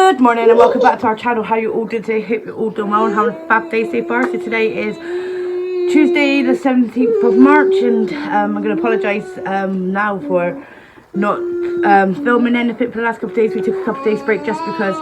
Good morning and welcome back to our channel. How you all doing today? Hope you're all doing well and having a fab day so far. So today is Tuesday the 17th of March and I'm going to apologise now for not filming anything for the last couple of days. We took a couple of days break just because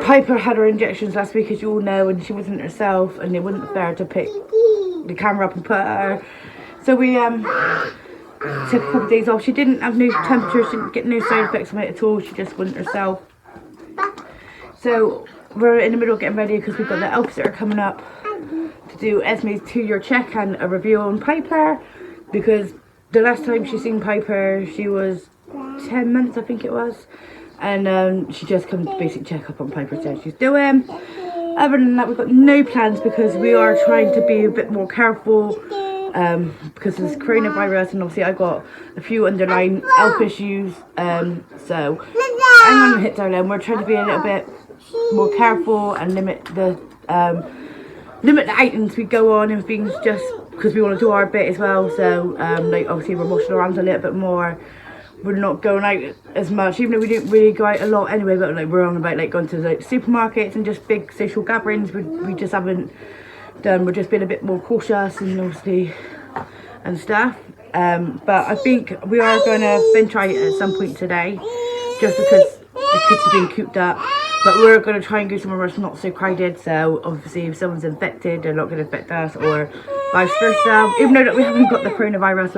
Piper had her injections last week, as you all know, and she wasn't herself and it wasn't fair to pick the camera up and put her. So we took a couple of days off. She didn't have no temperature, she didn't get no side effects from it at all. She just wasn't herself. So we're in the middle of getting ready because we've got the elves that are coming up to do Esme's 2-year check and a review on Piper, because the last time she seen Piper she was 10 months, I think it was, and she just come to basic check up on Piper, so she's doing. Other than that, we've got no plans because we are trying to be a bit more careful because of this coronavirus, and obviously I got a few underlying health issues, so I'm going to hit down and we're trying to be a little bit more careful and limit the items we go on and things, just because we want to do our bit as well. So like obviously we're washing our hands a little bit more, we're not going out as much, even though we didn't really go out a lot anyway, but like we're on about like going to like supermarkets and just big social gatherings we just haven't done. We're just being a bit more cautious and obviously and stuff, but I think we are going to venture out at some point today just because the kids have been cooped up, but we're going to try and go somewhere where it's not so crowded. So obviously if someone's infected they're not going to infect us, or vice versa, even though that we haven't got the coronavirus.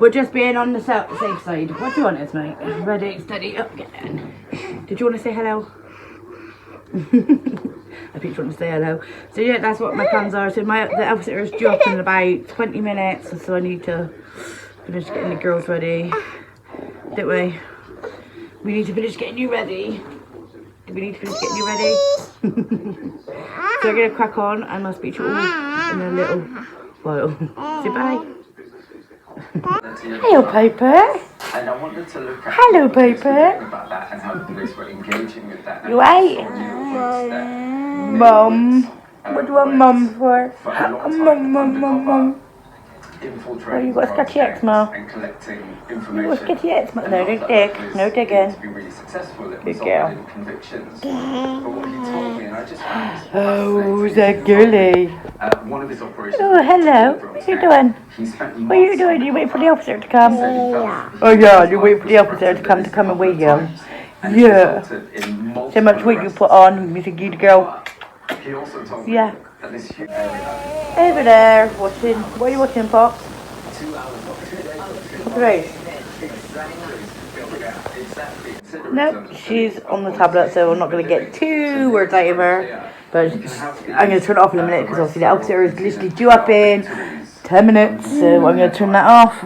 We're just being on the safe side. What do you want, Esme? Ready, steady, up, get in. Did you want to say hello? I think you want to say hello. So yeah, that's what my plans are. So the elf sitter is due up in about 20 minutes, so I need to finish getting the girls ready. Don't we? We need to finish getting you ready. Do we need to finish getting you ready? So we're going to crack on and I'll speak to you all in a little while. Say bye. Hello, Piper. And I wanted to look at hello, Piper. About that and how the police were engaging with that. You right? Mum. What do you want Mum for? Mum. Oh, you got a sketchy eczema. You got a sketchy eczema. No, don't dig. No digging. Good girl. Oh, is that girly? Oh, hello. What are you doing? What are you doing? You wait for the officer to come? Oh yeah, you wait for the officer to come and weigh you. Yeah. So much weight you put on, you think you the girl? Yeah. Over there, watching. What are you watching, Pop? Right. Nope, she's on the tablet, so I'm not going to get too words out of her. But I'm going to turn it off in a minute because obviously the elf sitter is literally due up in 10 minutes. So I'm going to turn that off.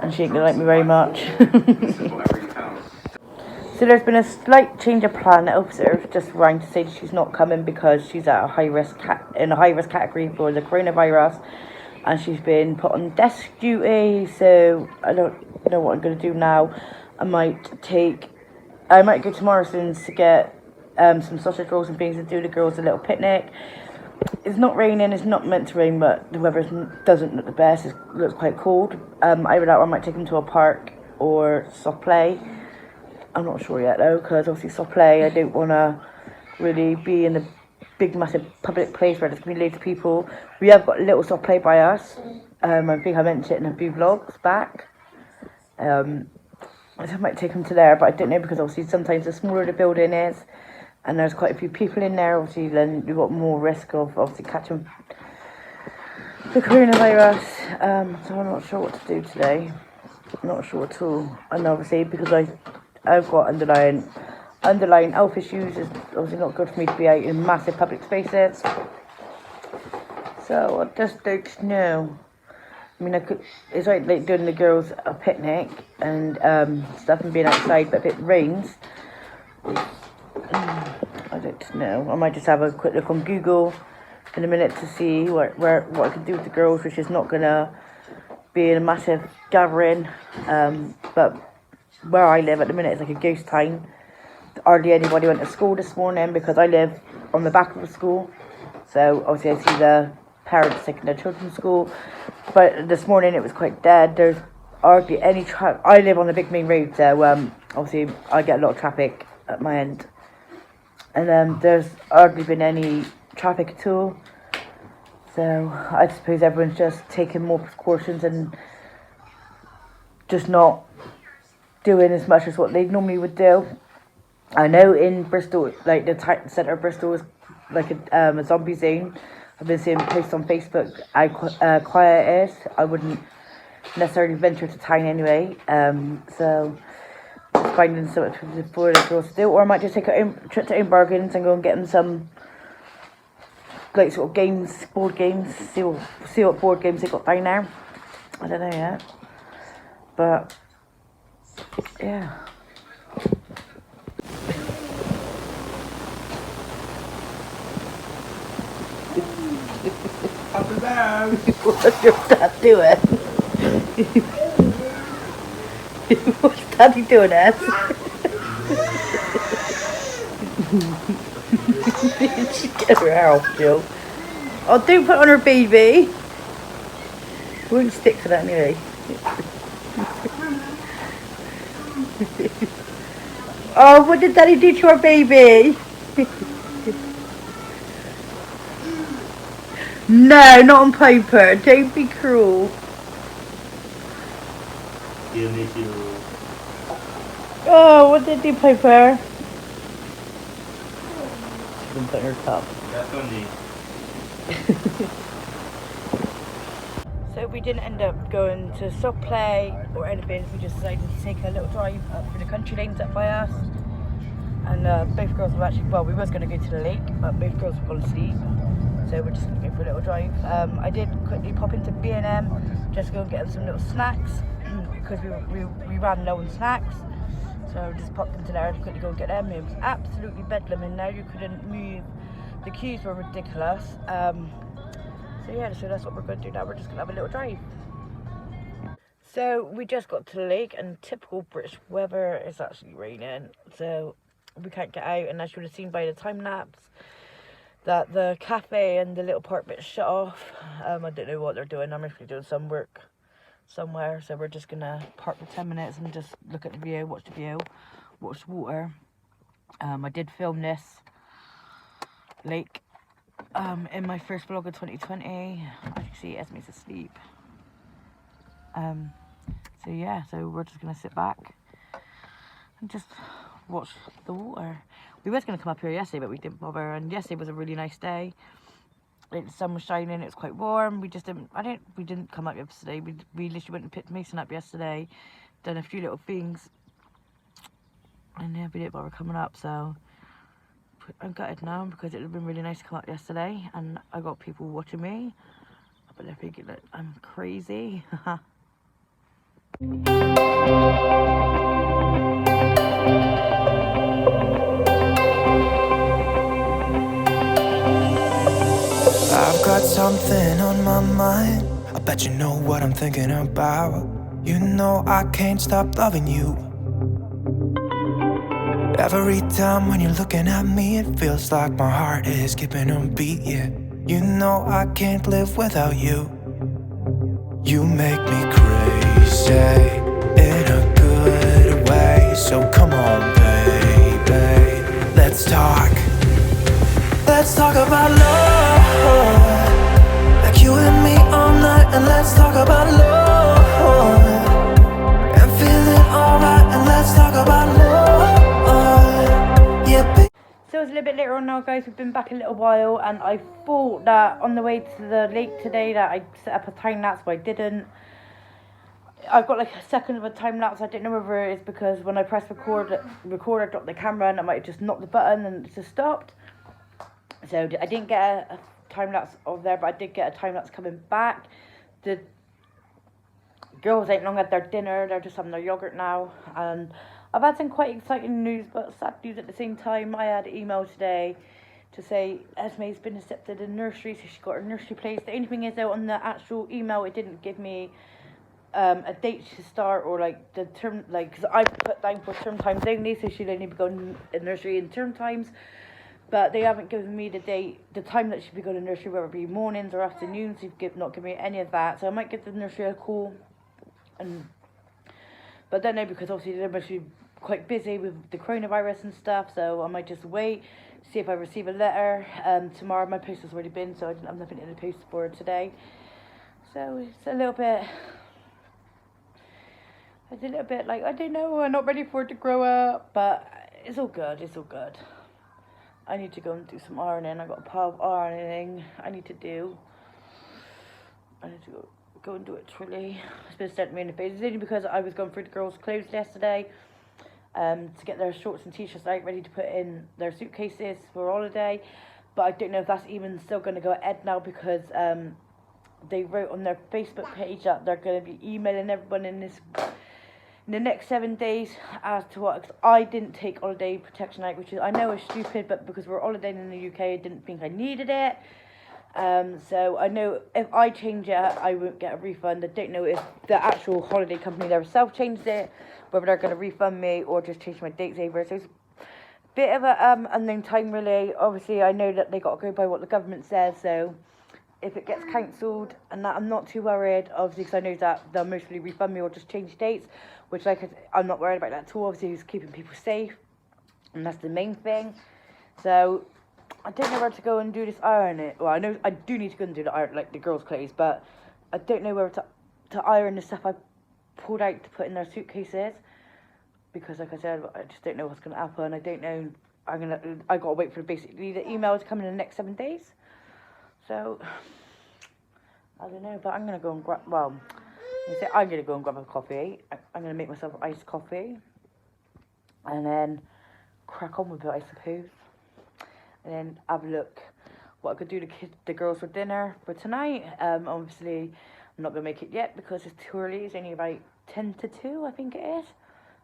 And she ain't going to like me very much. So there's been a slight change of plan. The elf sitter just rang to say that she's not coming because she's at a high risk category for the coronavirus, and she's been put on desk duty. So I don't know what I'm going to do now. I might go to Morrison's to get some sausage rolls and things and do the girls a little picnic. It's not raining, it's not meant to rain, but the weather doesn't look the best. It looks quite cold. Either that or I might take them to a park or soft play. I'm not sure yet though, because obviously soft play, I don't want to really be in a big massive public place where there's going to be loads of people. We have got a little soft play by us. I think I mentioned it in a few vlogs back. I might take them to there, but I don't know, because obviously sometimes the smaller the building is and there's quite a few people in there, obviously then you've got more risk of obviously catching the coronavirus. So I'm not sure what to do today. I'm not sure at all. And obviously because I've got underlying health issues, it's obviously not good for me to be out in massive public spaces. So I just don't know. I mean, it's like doing the girls a picnic and stuff and being outside, but if it rains, I don't know. I might just have a quick look on Google in a minute to see what I can do with the girls, which is not going to be in a massive gathering. But where I live at the minute is like a ghost town. Hardly anybody went to school this morning because I live on the back of the school. So obviously I see the parents taking their children to school, but this morning it was quite dead. There's hardly any I live on the big main road, so obviously I get a lot of traffic at my end, and there's hardly been any traffic at all. So I suppose everyone's just taking more precautions and just not doing as much as what they normally would do. I know in Bristol, like the centre of Bristol is like a zombie zone. I've been seeing posts on Facebook how quiet it is. I wouldn't necessarily venture to town anyway. So just finding something for the girls to do, or I might just take a trip to Bargains and go and get them some like sort of games, board games. See what board games they got down there. I don't know yet, but yeah. Up and down. What's your dad doing? What's Daddy doing, Ed? She get her hair off, Jill. Oh, don't put on her baby. It won't stick for that anyway. Oh, what did Daddy do to our baby? No, not on Piper. Don't be cruel. Oh, what did you do, Piper? She didn't put in her cup. So we didn't end up going to soft play or anything. We just decided to take a little drive up through the country lanes up by us. And both girls were actually, well, we was going to go to the lake, but both girls were going to sleep. So we're just going to go for a little drive. I did quickly pop into B&M just to go and get them some little snacks because we ran low on snacks. So just popped into there and quickly go and get them. It was absolutely bedlam in there. You couldn't move. The queues were ridiculous. So yeah, so that's what we're going to do now. We're just going to have a little drive. So we just got to the lake, and typical British weather, it's actually raining. So we can't get out, and as you would have seen by the time lapse, that the cafe and the little park bit shut off. I don't know what they're doing. I'm actually doing some work somewhere, so we're just gonna park for 10 minutes and just look at the view, watch the water. I did film this lake in my first vlog of 2020. As you can see, Esme's asleep. So yeah, so we're just gonna sit back and just watch the water. We was going to come up here yesterday, but we didn't bother, and yesterday was a really nice day. The sun was shining, it was quite warm. We didn't come up yesterday. We literally went and picked Mason up yesterday, done a few little things, and yeah, we didn't bother coming up. So I'm gutted now because it would have been really nice to come up yesterday, and I got people watching me, but they're thinking that I'm crazy. I've got something on my mind. I bet you know what I'm thinking about. You know I can't stop loving you. Every time when you're looking at me, it feels like my heart is skipping a beat, yeah. You know I can't live without you. You make me crazy in a good way. So come on, baby, let's talk. Let's talk about love, like you and me all night. And let's talk about love, and feeling alright. And let's talk about love, yeah. So it's a little bit later on now, guys. We've been back a little while, and I thought that on the way to the lake today that I'd set up a time lapse, but I didn't. I've got like a second of a time lapse. I don't know whether it's because when I pressed record, I dropped the camera and I might have just knocked the button and it just stopped. So I didn't get a time lapse of there, but I did get a time lapse coming back. The girls ain't long had their dinner. They're just having their yogurt now, and I've had some quite exciting news, but sad news at the same time. I had an email today to say Esme's been accepted in nursery, so she got her nursery place. The only thing is, though, on the actual email, it didn't give me a date to start, or like the term, like, because I put down for term times only, so she'll only be going in nursery in term times. But they haven't given me the date, the time that she'll be going to nursery, whether it be mornings or afternoons. They've not given me any of that, so I might give the nursery a call. But I don't know, because obviously the nursery quite busy with the coronavirus and stuff, so I might just wait, see if I receive a letter. Tomorrow my post has already been, so I didn't have nothing in the post for today. So it's a little bit like, I don't know, I'm not ready for it to grow up, but it's all good, it's all good. I need to go and do some ironing. I got a pile of ironing I need to do. I need to go and do it truly. It's been starting me in the face. It's only because I was going through the girls' clothes yesterday to get their shorts and t-shirts out ready to put in their suitcases for holiday. But I don't know if that's even still going to go ahead now, because they wrote on their Facebook page that they're going to be emailing everyone in the next 7 days as to what. Cause I didn't take holiday protection out, which is, I know is stupid, but because we're holidaying in the UK, I didn't think I needed it. So I know if I change it, I won't get a refund. I don't know if the actual holiday company themselves changed it, whether they're going to refund me or just change my dates over. So it's a bit of a unknown time, really. Obviously, I know that they got to go by what the government says, so if it gets cancelled and that, I'm not too worried, obviously, because I know that they'll mostly refund me or just change dates, which, like, I'm not worried about that at all. Obviously, it's keeping people safe, and that's the main thing. So I don't know where to go and do this ironing. Well, I know I do need to go and do the iron, like the girls' clothes, but I don't know where to iron the stuff I pulled out to put in their suitcases, because, like I said, I just don't know what's going to happen. I don't know. I got to wait for basically the email to come in the next 7 days. So I don't know, but I'm gonna go and grab. Well, I'm gonna go and grab a coffee. I'm gonna make myself iced coffee, and then crack on with it, I suppose. And then have a look what I could do to the girls for dinner for tonight. Obviously, I'm not going to make it yet because it's too early. It's only about 10 to 2, I think it is.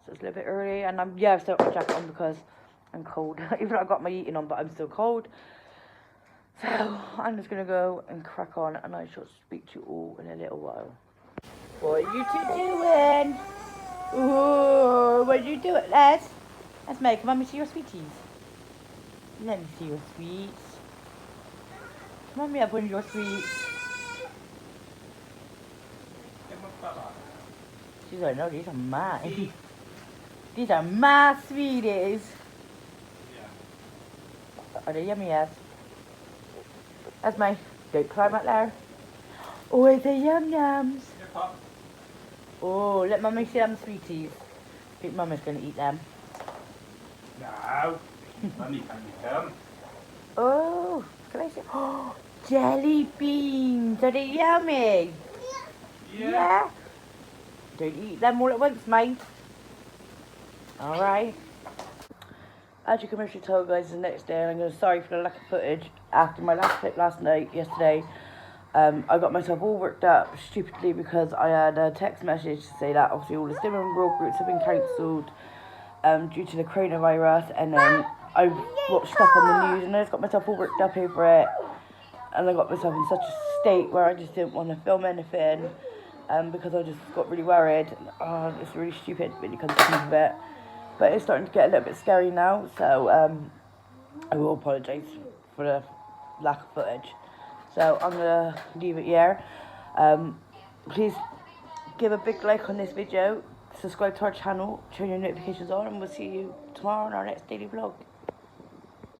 So it's a little bit early. And I've still got my jacket on because I'm cold. Even though I've got my heating on, but I'm still cold. So I'm just going to go and crack on, and I shall speak to you all in a little while. What are you two doing? Ooh, what are you doing, lads? Let's make Mummy see your sweeties. Let me see your sweets. Come on, me up one of your sweets. She's like, no, these are mine. These are my sweeties. Yeah. Are they yummy as? That's mine. Don't climb up there. Oh, it's the yum yums. Oh, let Mummy see them sweeties. I think Mummy's going to eat them. No. Mummy can eat them. Oh, can I see? Oh, jelly beans. Are they yummy? Yeah. Don't eat them all at once, mate. Alright. As you can actually tell, guys, the next day, and I'm going to sorry for the lack of footage after my last clip yesterday. I got myself all worked up stupidly because I had a text message to say that obviously all the swimming world groups have been cancelled due to the coronavirus, and then I watched stuff on the news and I just got myself all worked up over it, and I got myself in such a state where I just didn't want to film anything because I just got really worried. It's really stupid when you come to think of it, but it's starting to get a little bit scary now, so I will apologise for the lack of footage. So I'm going to leave it here. Please give a big like on this video, subscribe to our channel, turn your notifications on, and we'll see you tomorrow in our next daily vlog.